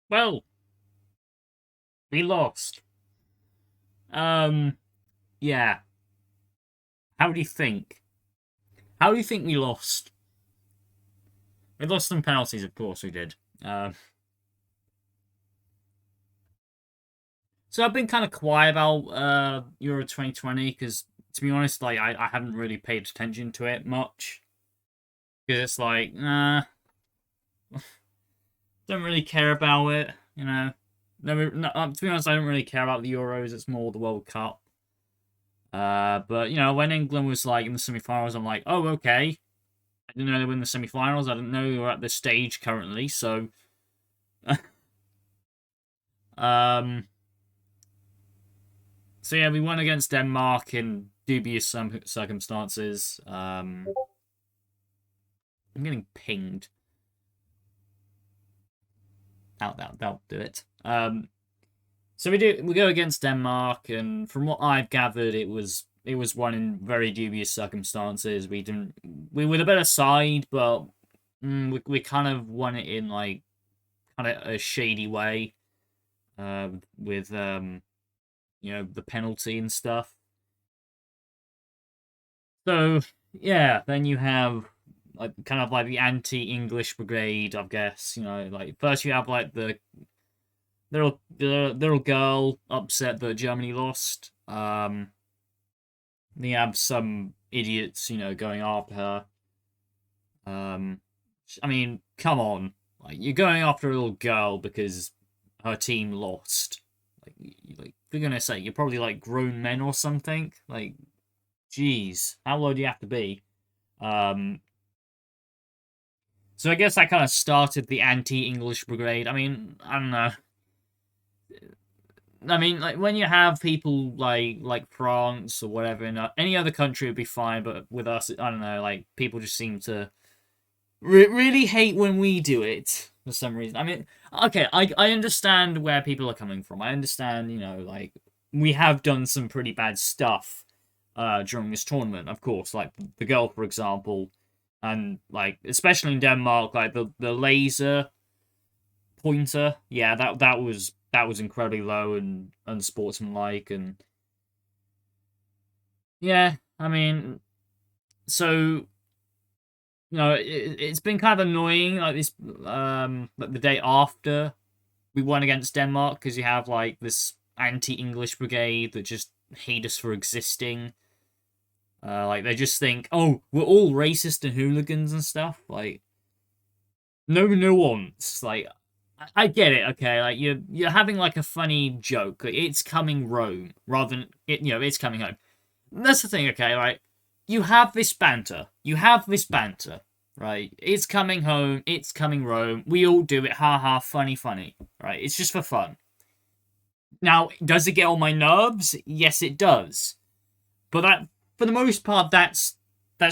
Well, we lost. Um, yeah. How do you think? How do you think we lost? We lost some penalties, of course we did. So I've been kind of quiet about Euro 2020 because, to be honest, like I haven't really paid attention to it much because it's like, don't really care about it. To be honest, I don't really care about the Euros. It's more the World Cup. But when England was like in the semi-finals, I'm like, oh, okay. I didn't know they were in the semi-finals. I didn't know they were at this stage currently. So, um, so yeah, we won against Denmark in dubious circumstances. I'm getting pinged. That'll do it. So we go against Denmark, and from what I've gathered, it was won in very dubious circumstances. We were the better side, but we kind of won it in like kind of a shady way, with the penalty and stuff. So yeah, then you have like kind of like the anti-English brigade, I guess. Like first you have like the little girl upset that Germany lost. Then you have some idiots, going after her. Um, I mean, come on, like you're going after a little girl because her team lost. Like for goodness sake, you're probably like grown men or something. Like, jeez, how low do you have to be? Um, so I guess that kind of started the anti-English brigade. I mean, I don't know. I mean, like when you have people like France or whatever in any other country would be fine, but with us, I don't know. Like people just seem to really hate when we do it for some reason. I mean, okay, I understand where people are coming from. I understand, like we have done some pretty bad stuff during this tournament, of course. Like the girl, for example, and like especially in Denmark, like the laser pointer. Yeah, that was incredibly low and unsportsmanlike, and yeah, I mean, so it's been kind of annoying like this, like the day after we won against Denmark because you have like this anti-English brigade that just hate us for existing. Like they just think, oh, we're all racist and hooligans and stuff. Like no nuance. Like I get it, okay. Like you're having like a funny joke. Like, it's coming Rome rather than it's coming home. That's the thing, okay. Right, you have this banter. You have this banter. Right, it's coming home. It's coming Rome. We all do it. Ha ha. Funny, funny. Right, it's just for fun. Now, does it get on my nerves? Yes, it does. But that, for the most part, that's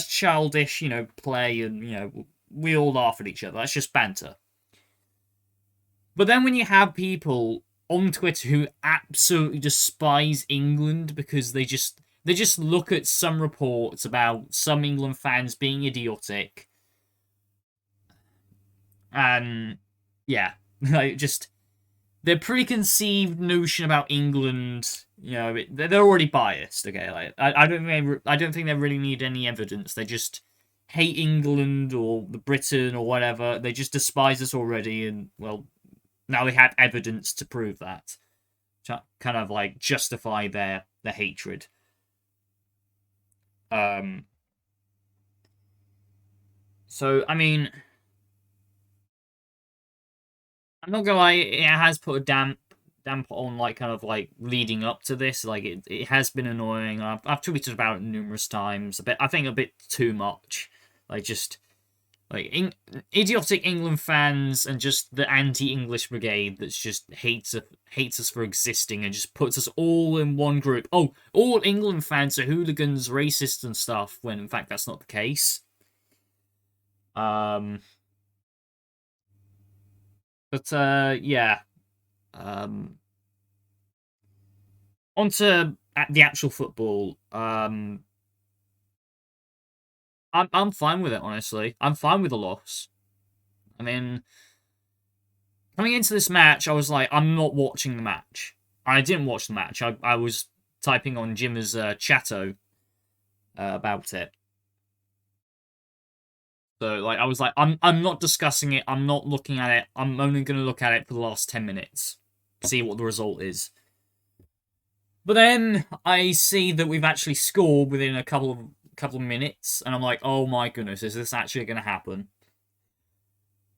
childish. Play, and we all laugh at each other. That's just banter. But then when you have people on Twitter who absolutely despise England because they just look at some reports about some England fans being idiotic, and yeah, like just their preconceived notion about England, they're already biased. Okay, like I don't think they really need any evidence. They just hate England or the Britain or whatever. They just despise us already, and well, now they have evidence to prove that, to kind of like justify their hatred. Um, so I mean, I'm not gonna lie, it has put a damp on like kind of like leading up to this. Like it has been annoying. I've tweeted about it numerous times. I think a bit too much. Like just like idiotic England fans and just the anti-English brigade that's just hates us for existing and just puts us all in one group. Oh, all England fans are hooligans, racists, and stuff. When in fact that's not the case. Um, but yeah. Um, onto the actual football. I'm fine with it, honestly. I'm fine with the loss. I mean, coming into this match, I was like, I'm not watching the match. I didn't watch the match. I was typing on Jim's chatto about it. So like I was like, I'm not discussing it. I'm not looking at it. I'm only gonna look at it for the last 10 minutes, see what the result is. But then I see that we've actually scored within a couple of minutes, and I'm like, oh my goodness, is this actually gonna happen?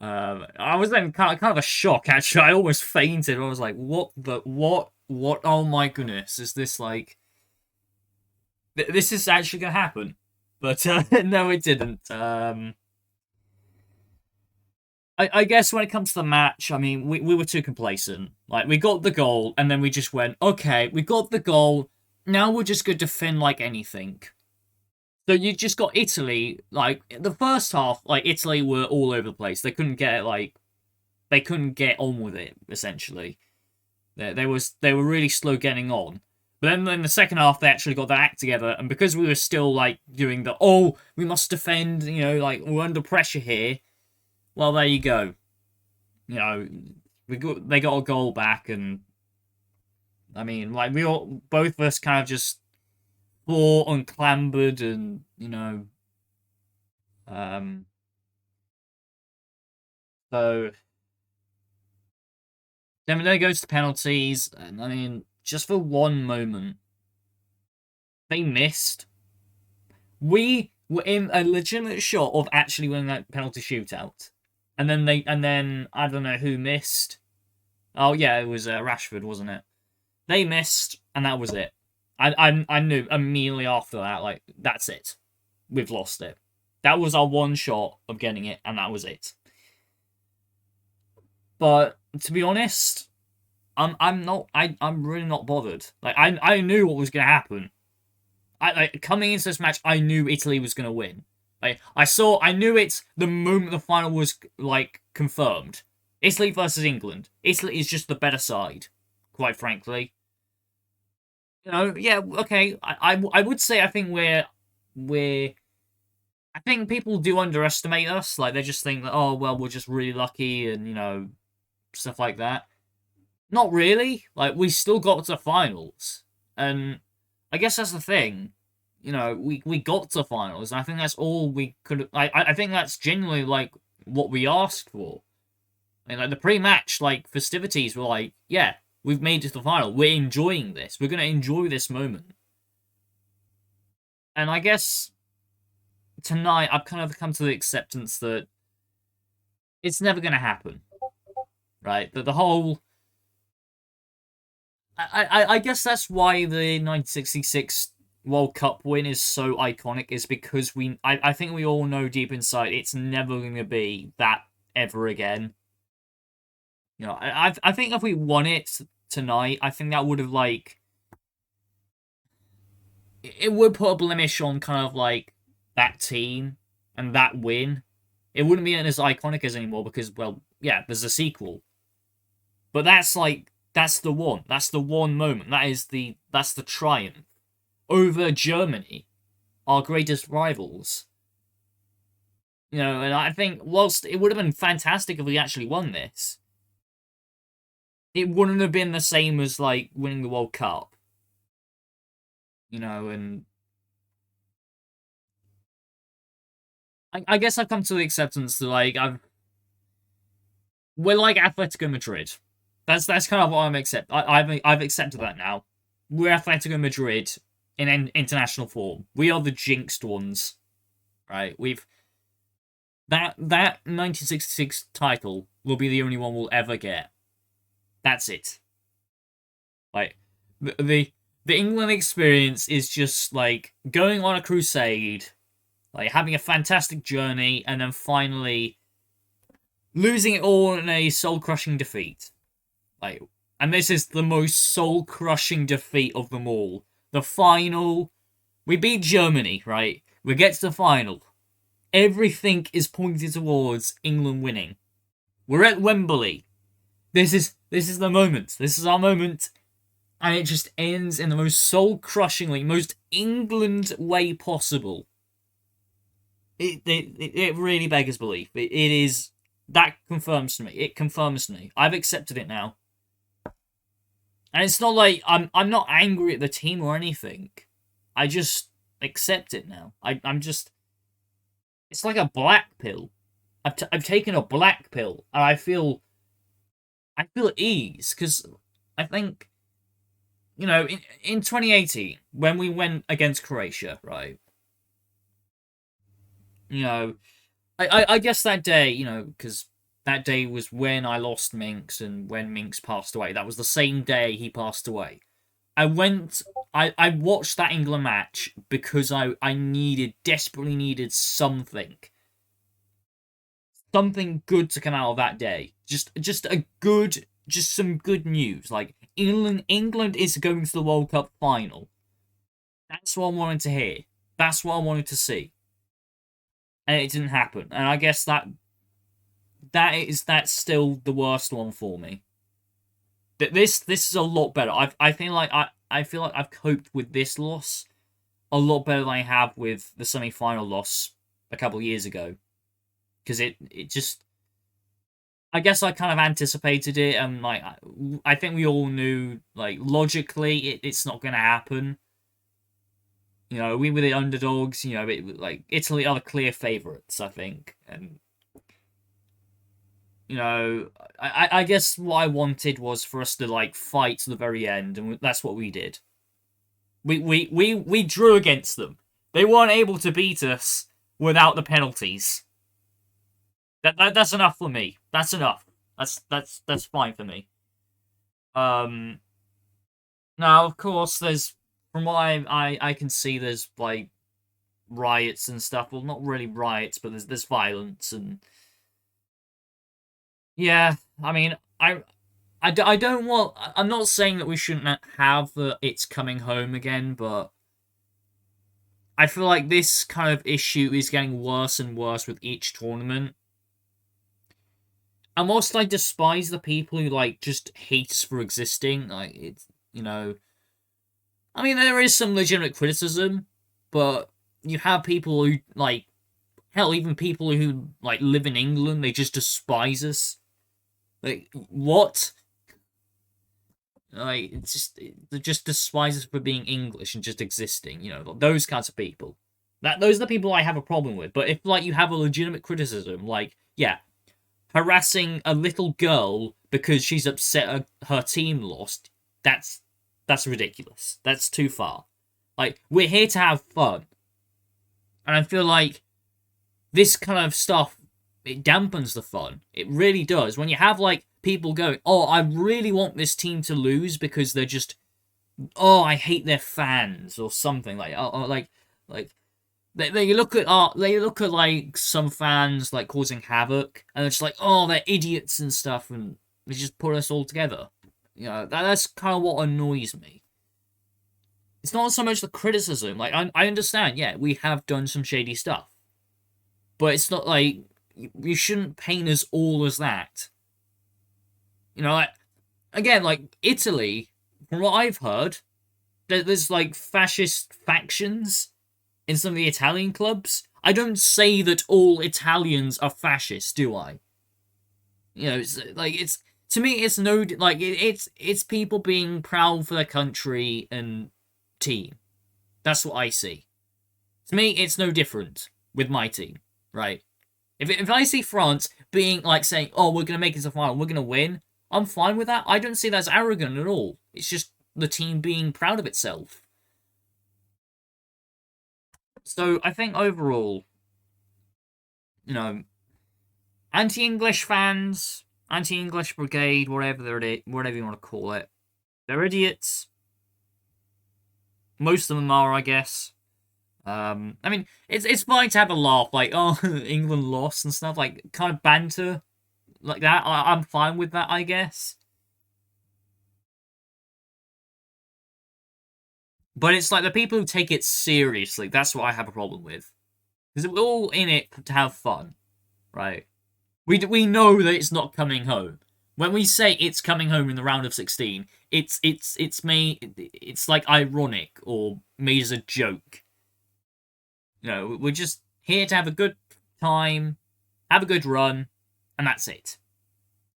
I was then kind of a shock actually. I almost fainted. I was like, what? Oh my goodness, is this like? This is actually gonna happen? But no, it didn't. I guess when it comes to the match, I mean, we were too complacent. Like, we got the goal, and then we just went, okay, we got the goal, now we're just going to defend like anything. So you just got Italy, like, the first half, like, Italy were all over the place. They couldn't get, like, they couldn't get on with it, essentially. They were really slow getting on. But then in the second half, they actually got their act together, and because we were still, like, doing the, oh, we must defend, you know, like, we're under pressure here, well, there you go. You know, they got a goal back, and I mean, like both of us kind of just fought and clambered, and you know, so then it goes to penalties, and I mean, just for one moment, they missed. We were in a legitimate shot of actually winning that penalty shootout. And then I don't know who missed. Oh yeah, it was Rashford, wasn't it? They missed, and that was it. I knew immediately after that, like, that's it. We've lost it. That was our one shot of getting it, and that was it. But to be honest, I'm really not bothered. Like I knew what was gonna happen. Coming into this match, I knew Italy was gonna win. Like, I knew it the moment the final was, like, confirmed. Italy versus England. Italy is just the better side, quite frankly. You know, yeah, okay. I would say I think I think people do underestimate us. Like, they just think that, oh, well, we're just really lucky and, you know, stuff like that. Not really. Like, we still got to finals. And I guess that's the thing. You know, we got to finals, and I think that's all we could. I think that's genuinely like what we asked for. I mean, like the pre-match like festivities were like, yeah, we've made it to the final. We're enjoying this. We're gonna enjoy this moment. And I guess tonight I've kind of come to the acceptance that it's never gonna happen, right? That the whole. I guess that's why the 1966 World Cup win is so iconic, is because I think we all know deep inside it's never going to be that ever again. You know, I think if we won it tonight, I think that would have like it would put a blemish on kind of like that team and that win. It wouldn't be as iconic as anymore because, well, yeah, there's a sequel. But that's like that's the one moment. That's the triumph over Germany, our greatest rivals. You know, and I think whilst it would have been fantastic if we actually won this, it wouldn't have been the same as like winning the World Cup. You know, and I guess I've come to the acceptance that like we're like Atletico Madrid. That's kind of what I've accepted that now. We're Atletico Madrid in international form. We are the jinxed ones, right? That 1966 title will be the only one we'll ever get. That's it. Like the England experience is just like going on a crusade, like having a fantastic journey, and then finally losing it all in a soul-crushing defeat. Like, and this is the most soul-crushing defeat of them all. The final, we beat Germany, right? We get to the final. Everything is pointed towards England winning. We're at Wembley. This is the moment. This is our moment. And it just ends in the most soul-crushingly, most England way possible. It really beggars belief. It is That confirms to me. It confirms to me. I've accepted it now. And it's not like I'm not angry at the team or anything. I just accept it now. I'm just it's like a black pill. I've taken a black pill and I feel at ease because I think in 2018 when we went against Croatia, right? You know, I guess that day, because that day was when I lost Minx and when Minx passed away. That was the same day he passed away. I watched that England match because I desperately needed something. Something good to come out of that day. Just some good news. Like England is going to the World Cup final. That's what I wanted to hear. That's what I wanted to see. And it didn't happen. And I guess that's still the worst one for me. This is a lot better. I feel like I've coped with this loss a lot better than I have with the semi-final loss a couple of years ago. Because it just, I guess I kind of anticipated it, and like I think we all knew, like logically it's not going to happen. We were the underdogs. Like Italy are the clear favourites, I think, and I guess what I wanted was for us to like fight to the very end, and that's what we did. We drew against them. They weren't able to beat us without the penalties. That's enough for me. That's enough. That's fine for me. Um. Now, of course, there's from what I can see, there's like riots and stuff. Well, not really riots, but there's violence and yeah. I mean, I don't want. I'm not saying that we shouldn't have the it's coming home again, but I feel like this kind of issue is getting worse and worse with each tournament. And whilst I despise the people who like just hate us for existing, like it's I mean there is some legitimate criticism, but you have people who like hell, even people who like live in England, they just despise us. Like what? Like it's just they just despise us for being English and just existing. Those kinds of people. Those are the people I have a problem with. But if like you have a legitimate criticism, like yeah, harassing a little girl because she's upset her team lost, that's ridiculous. That's too far. Like we're here to have fun, and I feel like this kind of stuff it dampens the fun. It really does. When you have like people going, "Oh, I really want this team to lose because they're just, oh, I hate their fans" or something like, like they look at like some fans like causing havoc, and it's like, oh, they're idiots and stuff, and they just put us all together. That's kind of what annoys me. It's not so much the criticism. Like I understand, yeah, we have done some shady stuff, but it's not like you shouldn't paint us all as that. Like again, like Italy, from what I've heard, there's like fascist factions in some of the Italian clubs. I don't say that all Italians are fascist, do I? It's like it's to me, it's no like it's people being proud for their country and team. That's what I see. To me, it's no different with my team, right? If I see France being like saying, "Oh, we're gonna make it to the final, we're gonna win," I'm fine with that. I don't see that as arrogant at all. It's just the team being proud of itself. So I think overall, you know, anti-English fans, anti-English brigade, whatever you want to call it, they're idiots. Most of them are, I guess. I mean, it's fine to have a laugh, like, oh, England lost and stuff, like kind of banter like that. I'm fine with that, I guess. But it's like the people who take it seriously. That's what I have a problem with, because we're all in it to have fun, right? We know that it's not coming home. When we say it's coming home in the round of 16, it's made it's like ironic or made as a joke. We're just here to have a good time, have a good run, and that's it.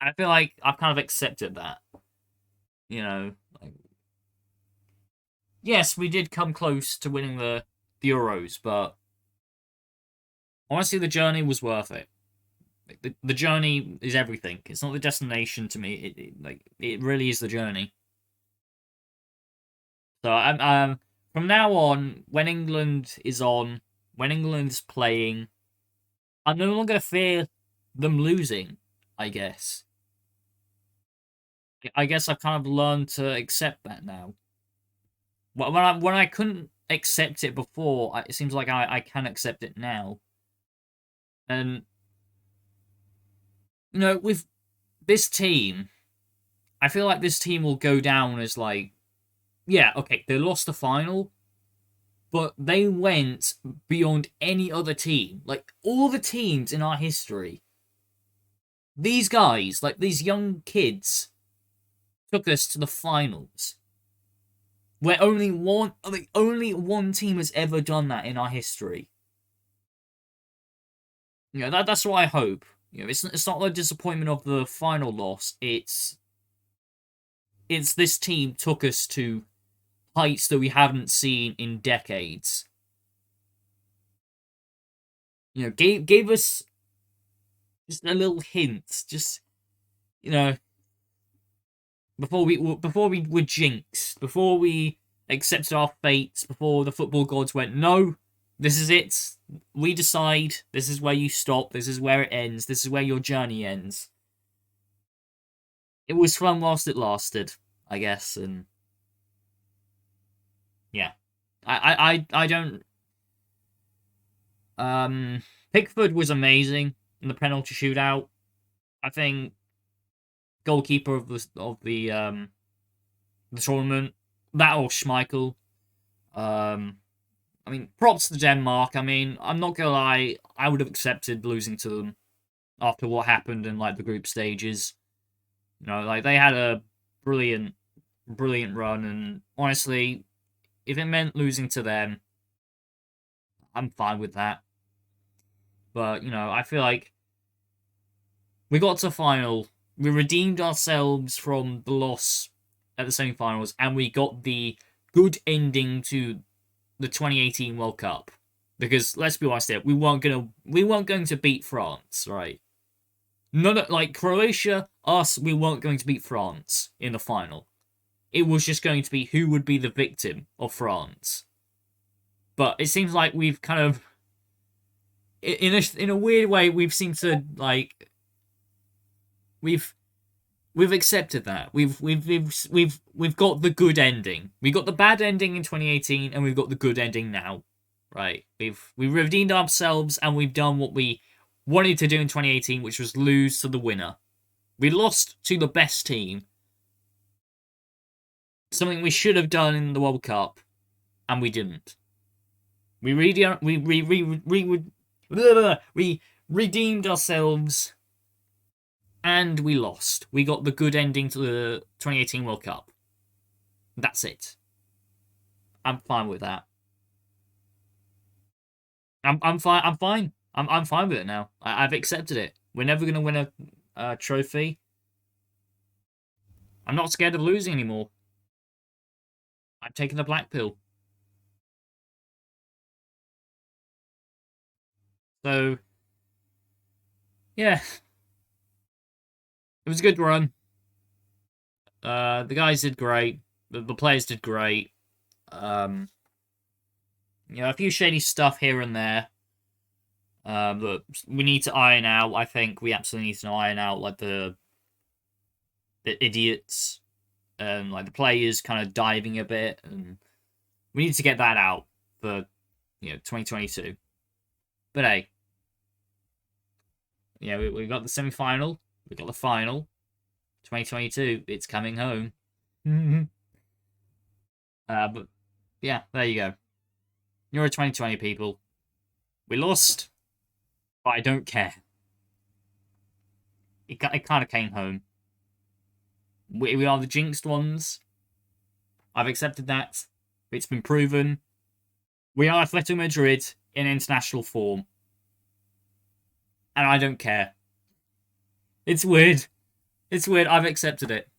And I feel like I've kind of accepted that. You know, like, yes, we did come close to winning the Euros, but honestly, the journey was worth it. The journey is everything. It's not the destination to me. It really is the journey. So I'm from now on, when England's playing, I'm no longer fear them losing. I guess. I guess I've kind of learned to accept that now. When I couldn't accept it before, it seems like I can accept it now. And with this team, I feel like this team will go down as like, yeah, okay, they lost the final, but they went beyond any other team. Like all the teams in our history, these guys, like these young kids, took us to the finals. Where only one team has ever done that in our history. That's what I hope. It's not the disappointment of the final loss. It's this team took us to heights that we haven't seen in decades. Gave us just a little hint, just before we were jinxed, before we accepted our fate, before the football gods went, no, this is it. We decide. This is where you stop. This is where it ends. This is where your journey ends. It was fun whilst it lasted, I guess, and yeah, I don't. Pickford was amazing in the penalty shootout. I think goalkeeper of the tournament, that or Schmeichel. I mean, props to Denmark. I mean, I'm not gonna lie, I would have accepted losing to them after what happened in like the group stages. Like they had a brilliant, brilliant run, and honestly, if it meant losing to them, I'm fine with that. But I feel like we got to final, we redeemed ourselves from the loss at the semi-finals, and we got the good ending to the 2018 World Cup. Because let's be honest here, we weren't going to beat France, right? None like Croatia, we weren't going to beat France in the final. It was just going to be who would be the victim of France. But it seems like we've kind of, in a weird way, we've seemed to like, we've accepted that. We've got the good ending. We got the bad ending in 2018, and we've got the good ending now, right? We've redeemed ourselves, and we've done what we wanted to do in 2018, which was lose to the winner. We lost to the best team, something we should have done in the World Cup, and we didn't. We redeemed ourselves, and we lost. We got the good ending to the 2018 World Cup. That's it. I'm fine with that. I'm fine. I'm fine with it now. I've accepted it. We're never gonna win a trophy. I'm not scared of losing anymore. I'm taking the black pill. So yeah, it was a good run. The guys did great. The players did great. A few shady stuff here and there. That we need to iron out. I think we absolutely need to iron out like the idiots and like the players kind of diving a bit, and we need to get that out for 2022. But hey, we got the semi-final, we got the final. 2022, it's coming home. But yeah, there you go. Euro 2020, people. We lost, but I don't care. It kind of came home. We are the jinxed ones. I've accepted that. It's been proven. We are Atletico Madrid in international form. And I don't care. It's weird. It's weird. I've accepted it.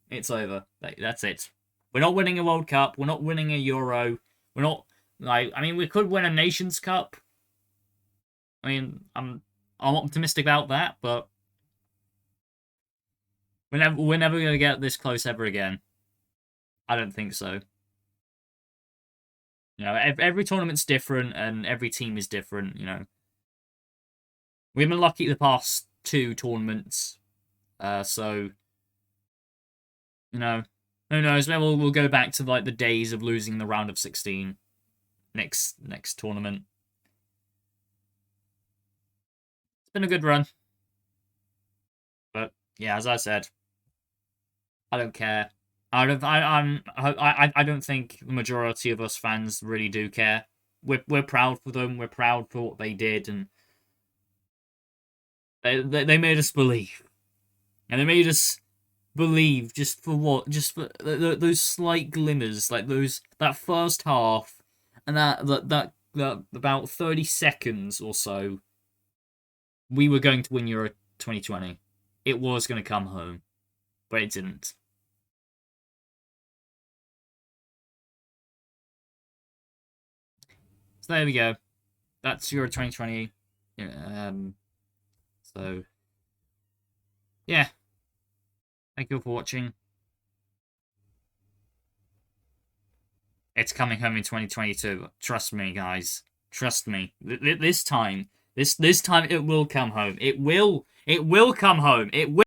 It's over. That's it. We're not winning a World Cup. We're not winning a Euro. We're not like. I mean, we could win a Nations Cup. I mean, I'm optimistic about that, but we're never gonna get this close ever again. I don't think so. You know, every tournament's different and every team is different. You know, we've been lucky the past two tournaments, so you know, who knows? Maybe we'll go back to like the days of losing the round of 16 next tournament. It's been a good run, but yeah, as I said, I don't care. I don't think the majority of us fans really do care. We're proud for them. We're proud for what they did, and they made us believe, and they made us believe just for what, just for those slight glimmers, like that first half, and that about 30 seconds or so, we were going to win Euro 2020. It was going to come home, but it didn't. So there we go. That's Euro 2020. So yeah, thank you all for watching. It's coming home in 2022. Trust me, guys. Trust me. This time it will come home. It will come home. It will.